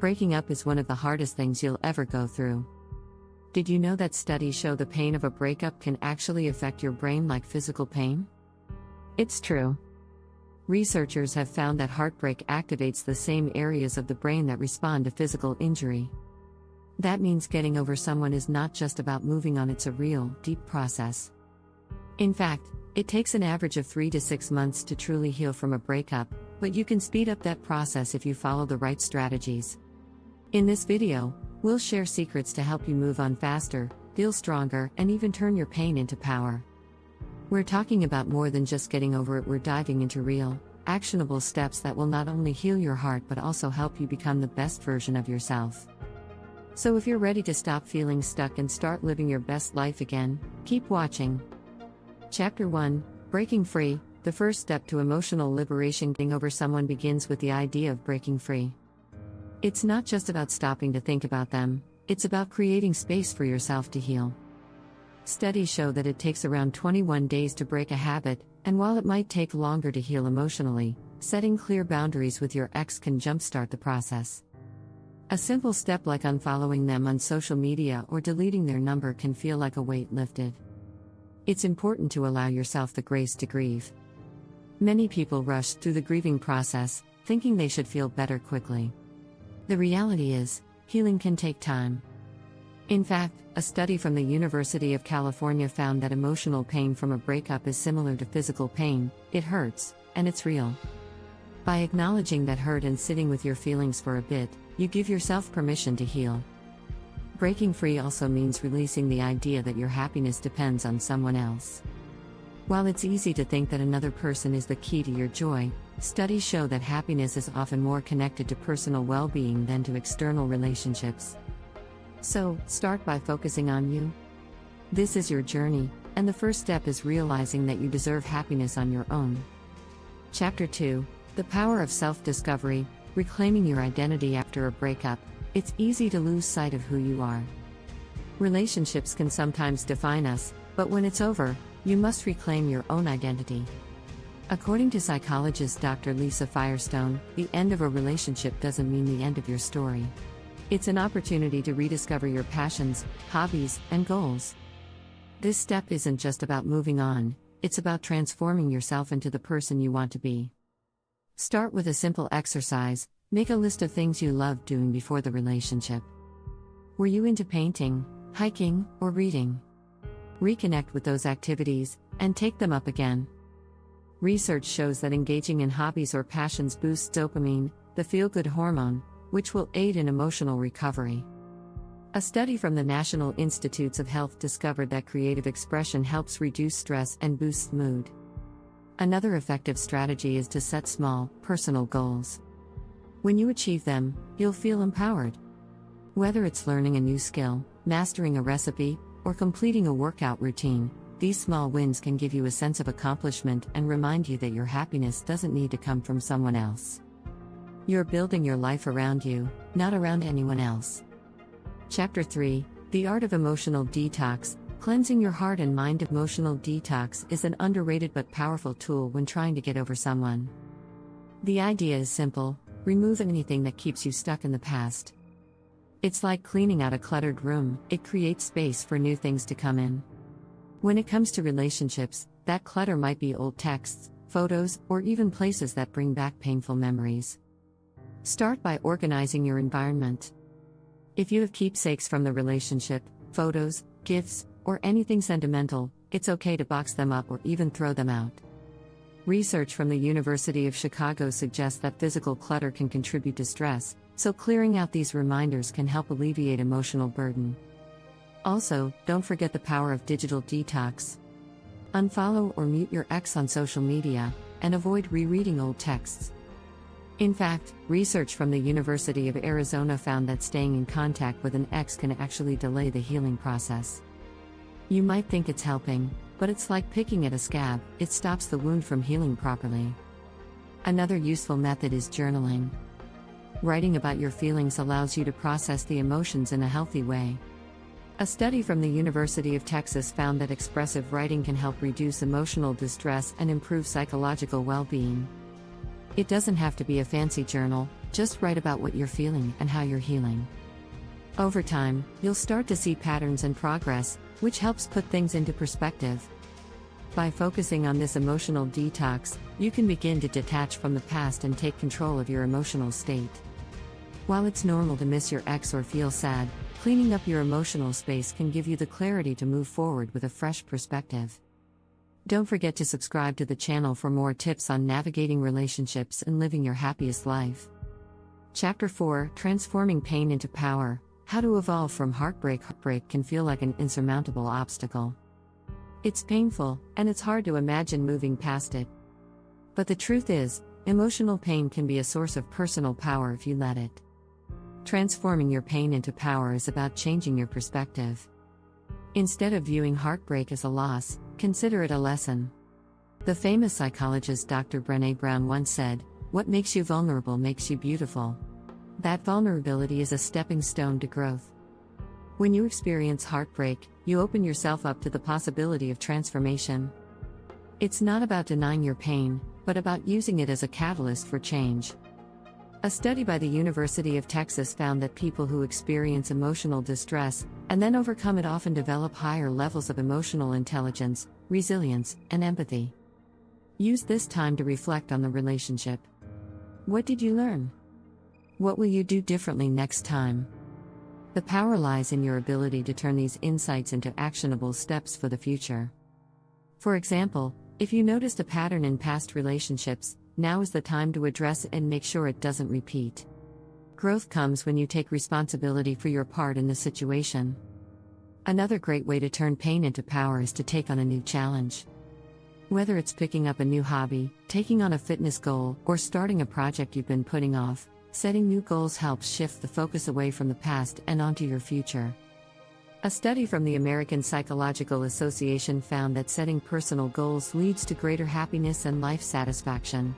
Breaking up is one of the hardest things you'll ever go through. Did you know that studies show the pain of a breakup can actually affect your brain like physical pain? It's true. Researchers have found that heartbreak activates the same areas of the brain that respond to physical injury. That means getting over someone is not just about moving on, it's a real, deep process. In fact, it takes an average of 3 to 6 months to truly heal from a breakup, but you can speed up that process if you follow the right strategies. In this video, we'll share secrets to help you move on faster, feel stronger, and even turn your pain into power. We're talking about more than just getting over it, we're diving into real, actionable steps that will not only heal your heart but also help you become the best version of yourself. So if you're ready to stop feeling stuck and start living your best life again, keep watching. Chapter 1: Breaking Free. The first step to emotional liberation. Getting over someone begins with the idea of breaking free. It's not just about stopping to think about them, it's about creating space for yourself to heal. Studies show that it takes around 21 days to break a habit, and while it might take longer to heal emotionally, setting clear boundaries with your ex can jumpstart the process. A simple step like unfollowing them on social media or deleting their number can feel like a weight lifted. It's important to allow yourself the grace to grieve. Many people rush through the grieving process, thinking they should feel better quickly. The reality is, healing can take time. In fact, a study from the University of California found that emotional pain from a breakup is similar to physical pain. It hurts, and it's real. By acknowledging that hurt and sitting with your feelings for a bit, you give yourself permission to heal. Breaking free also means releasing the idea that your happiness depends on someone else. While it's easy to think that another person is the key to your joy, studies show that happiness is often more connected to personal well-being than to external relationships. So, start by focusing on you. This is your journey, and the first step is realizing that you deserve happiness on your own. Chapter 2: The Power of Self-Discovery. Reclaiming your identity after a breakup. It's easy to lose sight of who you are. Relationships can sometimes define us, but when it's over, you must reclaim your own identity. According to psychologist Dr. Lisa Firestone, the end of a relationship doesn't mean the end of your story. It's an opportunity to rediscover your passions, hobbies, and goals. This step isn't just about moving on, it's about transforming yourself into the person you want to be. Start with a simple exercise. Make a list of things you loved doing before the relationship. Were you into painting, hiking, or reading? Reconnect with those activities, and take them up again. Research shows that engaging in hobbies or passions boosts dopamine, the feel-good hormone, which will aid in emotional recovery. A study from the National Institutes of Health discovered that creative expression helps reduce stress and boosts mood. Another effective strategy is to set small, personal goals. When you achieve them, you'll feel empowered. Whether it's learning a new skill, mastering a recipe, or completing a workout routine, these small wins can give you a sense of accomplishment and remind you that your happiness doesn't need to come from someone else. You're building your life around you, not around anyone else. Chapter 3: The Art of Emotional Detox. Cleansing your heart and mind. Emotional detox is an underrated but powerful tool when trying to get over someone. The idea is simple: remove anything that keeps you stuck in the past. It's like cleaning out a cluttered room, it creates space for new things to come in. When it comes to relationships, that clutter might be old texts, photos, or even places that bring back painful memories. Start by organizing your environment. If you have keepsakes from the relationship, photos, gifts, or anything sentimental, it's okay to box them up or even throw them out. Research from the University of Chicago suggests that physical clutter can contribute to stress, so clearing out these reminders can help alleviate emotional burden. Also, don't forget the power of digital detox. Unfollow or mute your ex on social media, and avoid rereading old texts. In fact, research from the University of Arizona found that staying in contact with an ex can actually delay the healing process. You might think it's helping, but it's like picking at a scab, it stops the wound from healing properly. Another useful method is journaling. Writing about your feelings allows you to process the emotions in a healthy way. A study from the University of Texas found that expressive writing can help reduce emotional distress and improve psychological well-being. It doesn't have to be a fancy journal, just write about what you're feeling and how you're healing. Over time, you'll start to see patterns and progress, which helps put things into perspective. By focusing on this emotional detox, you can begin to detach from the past and take control of your emotional state. While it's normal to miss your ex or feel sad, cleaning up your emotional space can give you the clarity to move forward with a fresh perspective. Don't forget to subscribe to the channel for more tips on navigating relationships and living your happiest life. Chapter 4: Transforming Pain into Power. How to evolve from heartbreak. Heartbreak can feel like an insurmountable obstacle. It's painful, and it's hard to imagine moving past it. But the truth is, emotional pain can be a source of personal power if you let it. Transforming your pain into power is about changing your perspective. Instead of viewing heartbreak as a loss, consider it a lesson. The famous psychologist Dr. Brené Brown once said, "What makes you vulnerable makes you beautiful." That vulnerability is a stepping stone to growth. When you experience heartbreak, you open yourself up to the possibility of transformation. It's not about denying your pain, but about using it as a catalyst for change. A study by the University of Texas found that people who experience emotional distress and then overcome it often develop higher levels of emotional intelligence, resilience, and empathy. Use this time to reflect on the relationship. What did you learn? What will you do differently next time? The power lies in your ability to turn these insights into actionable steps for the future. For example, if you noticed a pattern in past relationships, now is the time to address it and make sure it doesn't repeat. Growth comes when you take responsibility for your part in the situation. Another great way to turn pain into power is to take on a new challenge. Whether it's picking up a new hobby, taking on a fitness goal, or starting a project you've been putting off, setting new goals helps shift the focus away from the past and onto your future. A study from the American Psychological Association found that setting personal goals leads to greater happiness and life satisfaction.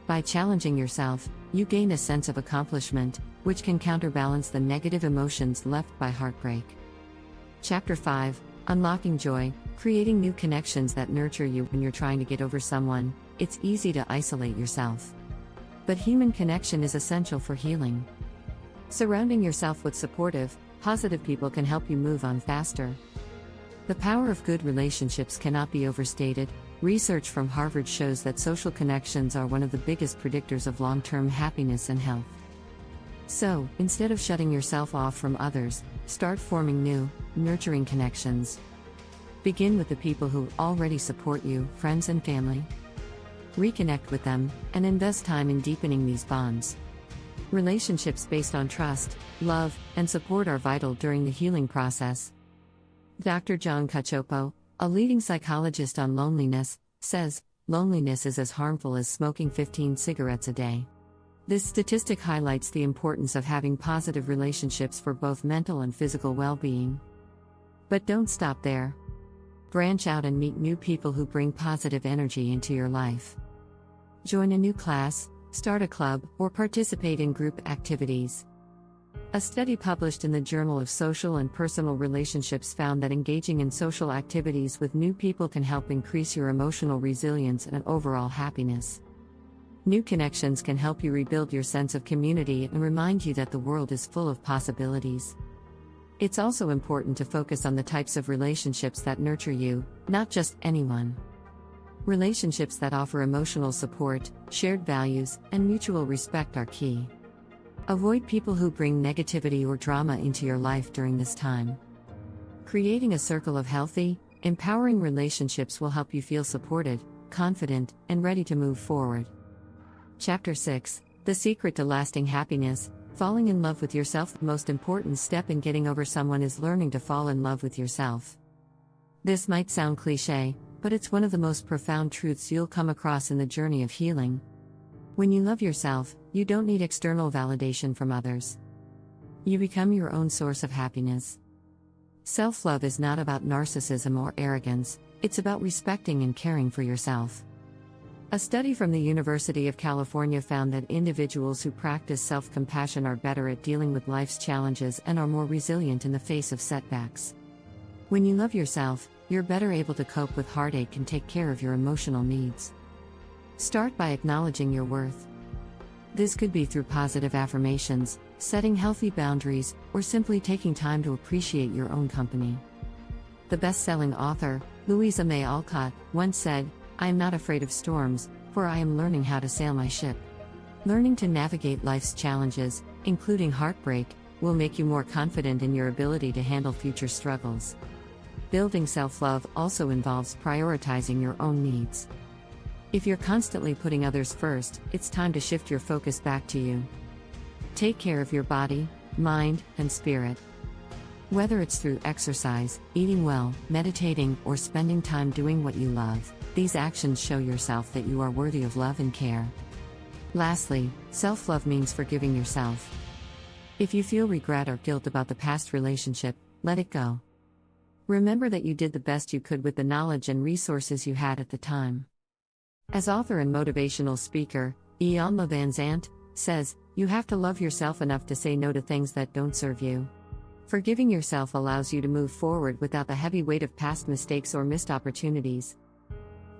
By challenging yourself, you gain a sense of accomplishment, which can counterbalance the negative emotions left by heartbreak. Chapter 5: Unlocking Joy. Creating new connections that nurture you. When you're trying to get over someone, it's easy to isolate yourself. But human connection is essential for healing. Surrounding yourself with supportive, positive people can help you move on faster. The power of good relationships cannot be overstated. Research from Harvard shows that social connections are one of the biggest predictors of long-term happiness and health. So, instead of shutting yourself off from others, start forming new, nurturing connections. Begin with the people who already support you, friends and family. Reconnect with them, and invest time in deepening these bonds. Relationships based on trust, love, and support are vital during the healing process. Dr. John Cacioppo, a leading psychologist on loneliness, says, "Loneliness is as harmful as smoking 15 cigarettes a day." This statistic highlights the importance of having positive relationships for both mental and physical well-being. But don't stop there. Branch out and meet new people who bring positive energy into your life. Join a new class, start a club, or participate in group activities. A study published in the Journal of Social and Personal Relationships found that engaging in social activities with new people can help increase your emotional resilience and overall happiness. New connections can help you rebuild your sense of community and remind you that the world is full of possibilities. It's also important to focus on the types of relationships that nurture you, not just anyone. Relationships that offer emotional support, shared values, and mutual respect are key. Avoid people who bring negativity or drama into your life during this time. Creating a circle of healthy, empowering relationships will help you feel supported, confident, and ready to move forward. Chapter 6: The Secret to Lasting Happiness. Falling in love with yourself. The most important step in getting over someone is learning to fall in love with yourself. This might sound cliché, but it's one of the most profound truths you'll come across in the journey of healing. When you love yourself, you don't need external validation from others. You become your own source of happiness. Self-love is not about narcissism or arrogance, it's about respecting and caring for yourself. A study from the University of California found that individuals who practice self-compassion are better at dealing with life's challenges and are more resilient in the face of setbacks. When you love yourself, you're better able to cope with heartache and take care of your emotional needs. Start by acknowledging your worth. This could be through positive affirmations, setting healthy boundaries, or simply taking time to appreciate your own company. The best-selling author, Louisa May Alcott, once said, "I am not afraid of storms, for I am learning how to sail my ship." Learning to navigate life's challenges, including heartbreak, will make you more confident in your ability to handle future struggles. Building self-love also involves prioritizing your own needs. If you're constantly putting others first, it's time to shift your focus back to you. Take care of your body, mind, and spirit. Whether it's through exercise, eating well, meditating, or spending time doing what you love, these actions show yourself that you are worthy of love and care. Lastly, self-love means forgiving yourself. If you feel regret or guilt about the past relationship, let it go. Remember that you did the best you could with the knowledge and resources you had at the time. As author and motivational speaker, Iyanla Vanzant says, "You have to love yourself enough to say no to things that don't serve you." Forgiving yourself allows you to move forward without the heavy weight of past mistakes or missed opportunities.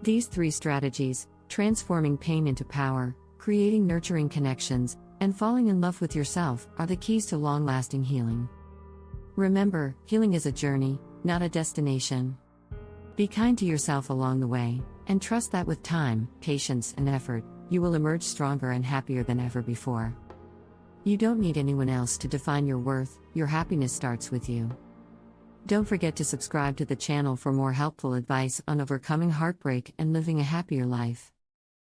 These 3 strategies, transforming pain into power, creating nurturing connections, and falling in love with yourself, are the keys to long-lasting healing. Remember, healing is a journey, not a destination. Be kind to yourself along the way, and trust that with time, patience, and effort, you will emerge stronger and happier than ever before. You don't need anyone else to define your worth, your happiness starts with you. Don't forget to subscribe to the channel for more helpful advice on overcoming heartbreak and living a happier life.